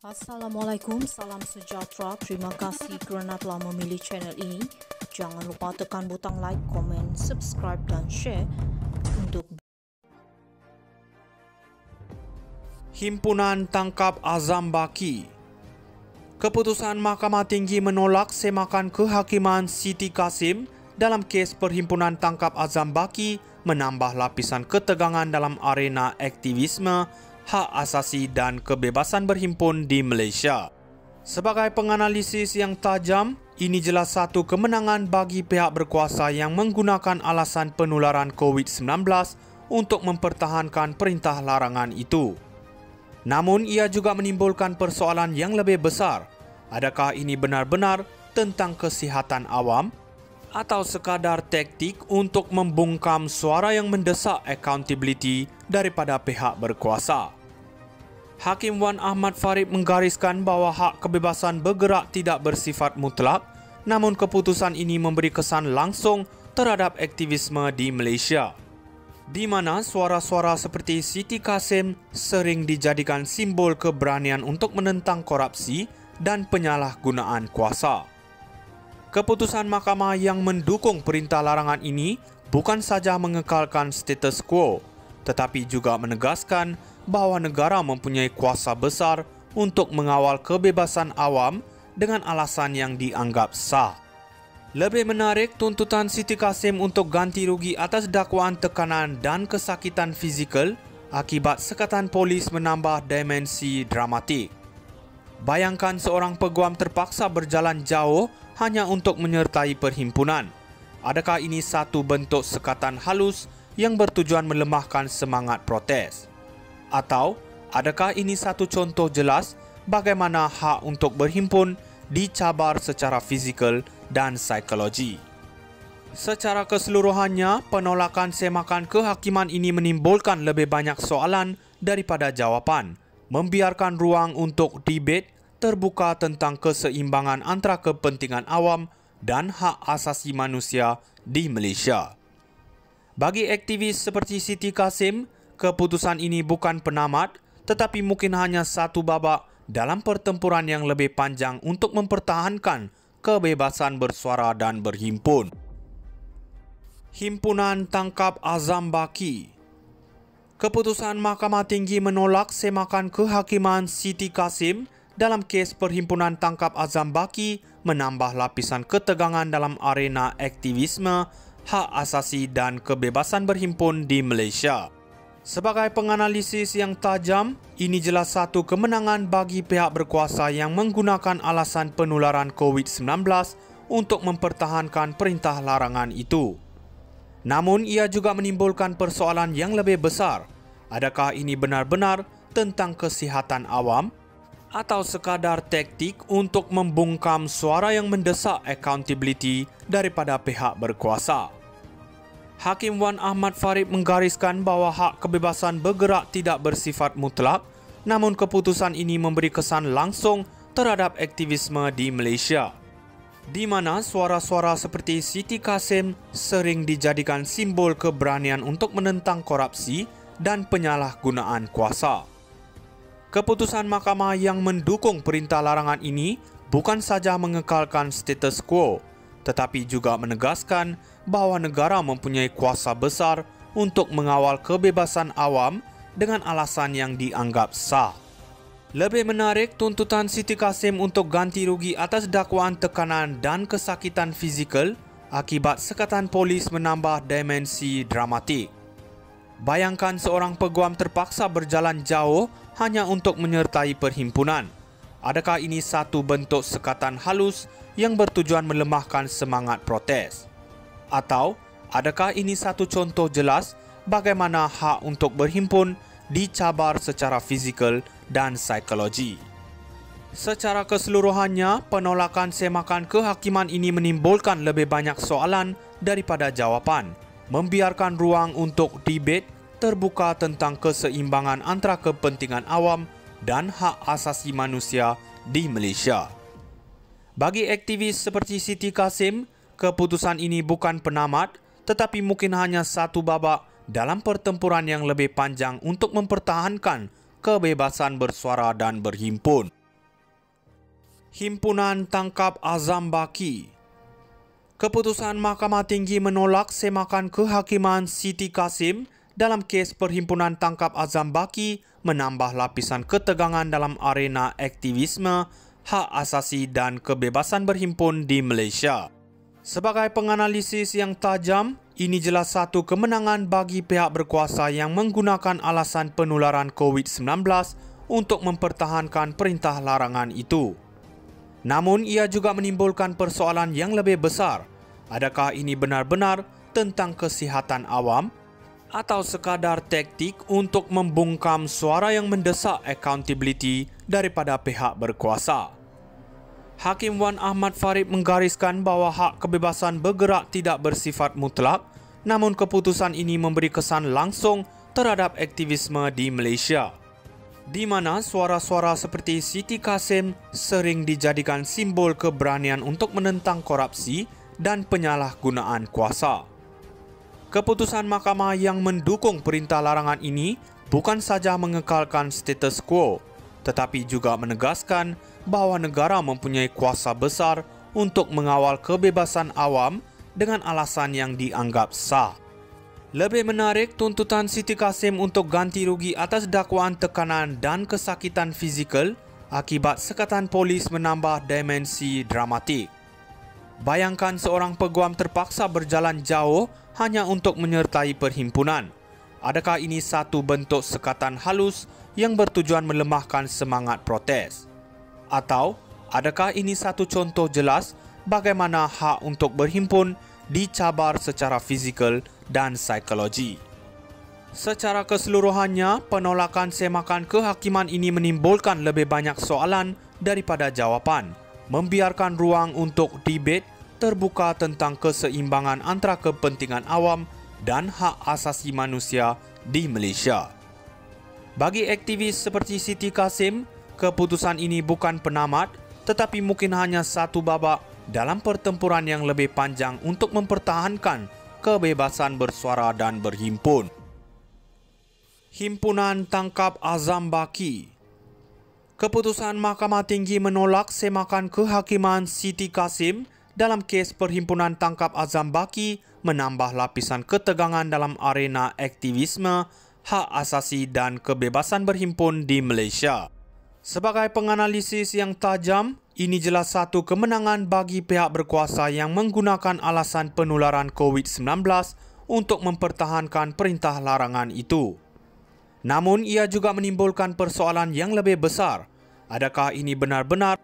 Assalamualaikum, salam sejahtera. Terima kasih kerana telah memilih channel ini. Jangan lupa tekan butang like, komen, subscribe dan share untuk Himpunan Tangkap Azam Baki. Keputusan Mahkamah Tinggi menolak semakan kehakiman Siti Kasim dalam kes Perhimpunan Tangkap Azam Baki menambah lapisan ketegangan dalam arena aktivisme, hak asasi dan kebebasan berhimpun di Malaysia. Sebagai penganalisis yang tajam, ini jelas satu kemenangan bagi pihak berkuasa yang menggunakan alasan penularan COVID-19 untuk mempertahankan perintah larangan itu. Namun, ia juga menimbulkan persoalan yang lebih besar. Adakah ini benar-benar tentang kesihatan awam atau sekadar taktik untuk membungkam suara yang mendesak accountability daripada pihak berkuasa? Hakim Wan Ahmad Farid menggariskan bahawa hak kebebasan bergerak tidak bersifat mutlak, namun keputusan ini memberi kesan langsung terhadap aktivisme di Malaysia, di mana suara-suara seperti Siti Kasim sering dijadikan simbol keberanian untuk menentang korupsi dan penyalahgunaan kuasa. Keputusan mahkamah yang mendukung perintah larangan ini bukan saja mengekalkan status quo, tetapi juga menegaskan bahawa negara mempunyai kuasa besar untuk mengawal kebebasan awam dengan alasan yang dianggap sah. Lebih menarik, tuntutan Siti Kasim untuk ganti rugi atas dakwaan tekanan dan kesakitan fizikal akibat sekatan polis menambah dimensi dramatik. Bayangkan seorang peguam terpaksa berjalan jauh hanya untuk menyertai perhimpunan. Adakah ini satu bentuk sekatan halus yang bertujuan melemahkan semangat protes? Atau adakah ini satu contoh jelas bagaimana hak untuk berhimpun dicabar secara fizikal dan psikologi? Secara keseluruhannya, penolakan semakan kehakiman ini menimbulkan lebih banyak soalan daripada jawapan, membiarkan ruang untuk debat terbuka tentang keseimbangan antara kepentingan awam dan hak asasi manusia di Malaysia. Bagi aktivis seperti Siti Kasim, keputusan ini bukan penamat, tetapi mungkin hanya satu babak dalam pertempuran yang lebih panjang untuk mempertahankan kebebasan bersuara dan berhimpun. Himpunan Tangkap Azam Baki. Keputusan Mahkamah Tinggi menolak semakan kehakiman Siti Kasim dalam kes Perhimpunan Tangkap Azam Baki menambah lapisan ketegangan dalam arena aktivisme, hak asasi dan kebebasan berhimpun di Malaysia. Sebagai penganalisis yang tajam, ini jelas satu kemenangan bagi pihak berkuasa yang menggunakan alasan penularan COVID-19 untuk mempertahankan perintah larangan itu. Namun, ia juga menimbulkan persoalan yang lebih besar. Adakah ini benar-benar tentang kesihatan awam atau sekadar taktik untuk membungkam suara yang mendesak accountability daripada pihak berkuasa? Hakim Wan Ahmad Farid menggariskan bahawa hak kebebasan bergerak tidak bersifat mutlak, namun keputusan ini memberi kesan langsung terhadap aktivisme di Malaysia, di mana suara-suara seperti Siti Kasim sering dijadikan simbol keberanian untuk menentang korupsi dan penyalahgunaan kuasa. Keputusan mahkamah yang mendukung perintah larangan ini bukan saja mengekalkan status quo, tetapi juga menegaskan bahawa negara mempunyai kuasa besar untuk mengawal kebebasan awam dengan alasan yang dianggap sah. Lebih menarik, tuntutan Siti Kasim untuk ganti rugi atas dakwaan tekanan dan kesakitan fizikal akibat sekatan polis menambah dimensi dramatik. Bayangkan seorang peguam terpaksa berjalan jauh hanya untuk menyertai perhimpunan. Adakah ini satu bentuk sekatan halus yang bertujuan melemahkan semangat protes? Atau adakah ini satu contoh jelas bagaimana hak untuk berhimpun dicabar secara fizikal dan psikologi? Secara keseluruhannya, penolakan semakan kehakiman ini menimbulkan lebih banyak soalan daripada jawapan, membiarkan ruang untuk debat terbuka tentang keseimbangan antara kepentingan awam dan hak asasi manusia di Malaysia. Bagi aktivis seperti Siti Kasim, keputusan ini bukan penamat, tetapi mungkin hanya satu babak dalam pertempuran yang lebih panjang untuk mempertahankan kebebasan bersuara dan berhimpun. Himpunan tangkap Azam Baki. Keputusan Mahkamah Tinggi menolak semakan kehakiman Siti Kasim dalam kes Perhimpunan Tangkap Azam Baki menambah lapisan ketegangan dalam arena aktivisme, hak asasi dan kebebasan berhimpun di Malaysia. Sebagai penganalisis yang tajam, ini jelas satu kemenangan bagi pihak berkuasa yang menggunakan alasan penularan COVID-19 untuk mempertahankan perintah larangan itu. Namun, ia juga menimbulkan persoalan yang lebih besar. Adakah ini benar-benar tentang kesihatan awam atau sekadar taktik untuk membungkam suara yang mendesak accountability daripada pihak berkuasa? Hakim Wan Ahmad Farid menggariskan bahawa hak kebebasan bergerak tidak bersifat mutlak, namun keputusan ini memberi kesan langsung terhadap aktivisme di Malaysia, di mana suara-suara seperti Siti Kasim sering dijadikan simbol keberanian untuk menentang korupsi dan penyalahgunaan kuasa. Keputusan mahkamah yang mendukung perintah larangan ini bukan saja mengekalkan status quo, tetapi juga menegaskan bahawa negara mempunyai kuasa besar untuk mengawal kebebasan awam dengan alasan yang dianggap sah. Lebih menarik, tuntutan Siti Kasim untuk ganti rugi atas dakwaan tekanan dan kesakitan fizikal akibat sekatan polis menambah dimensi dramatik. Bayangkan seorang peguam terpaksa berjalan jauh hanya untuk menyertai perhimpunan. Adakah ini satu bentuk sekatan halus yang bertujuan melemahkan semangat protes? Atau adakah ini satu contoh jelas bagaimana hak untuk berhimpun dicabar secara fizikal dan psikologi? Secara keseluruhannya, penolakan semakan kehakiman ini menimbulkan lebih banyak soalan daripada jawapan, membiarkan ruang untuk debat terbuka tentang keseimbangan antara kepentingan awam dan hak asasi manusia di Malaysia. Bagi aktivis seperti Siti Kasim, keputusan ini bukan penamat, tetapi mungkin hanya satu babak dalam pertempuran yang lebih panjang untuk mempertahankan kebebasan bersuara dan berhimpun. Himpunan Tangkap Azam Baki. Keputusan Mahkamah Tinggi menolak semakan kehakiman Siti Kasim dalam kes Perhimpunan Tangkap Azam Baki menambah lapisan ketegangan dalam arena aktivisme, hak asasi dan kebebasan berhimpun di Malaysia. Sebagai penganalisis yang tajam, ini jelas satu kemenangan bagi pihak berkuasa yang menggunakan alasan penularan COVID-19 untuk mempertahankan perintah larangan itu. Namun, ia juga menimbulkan persoalan yang lebih besar. Adakah ini benar-benar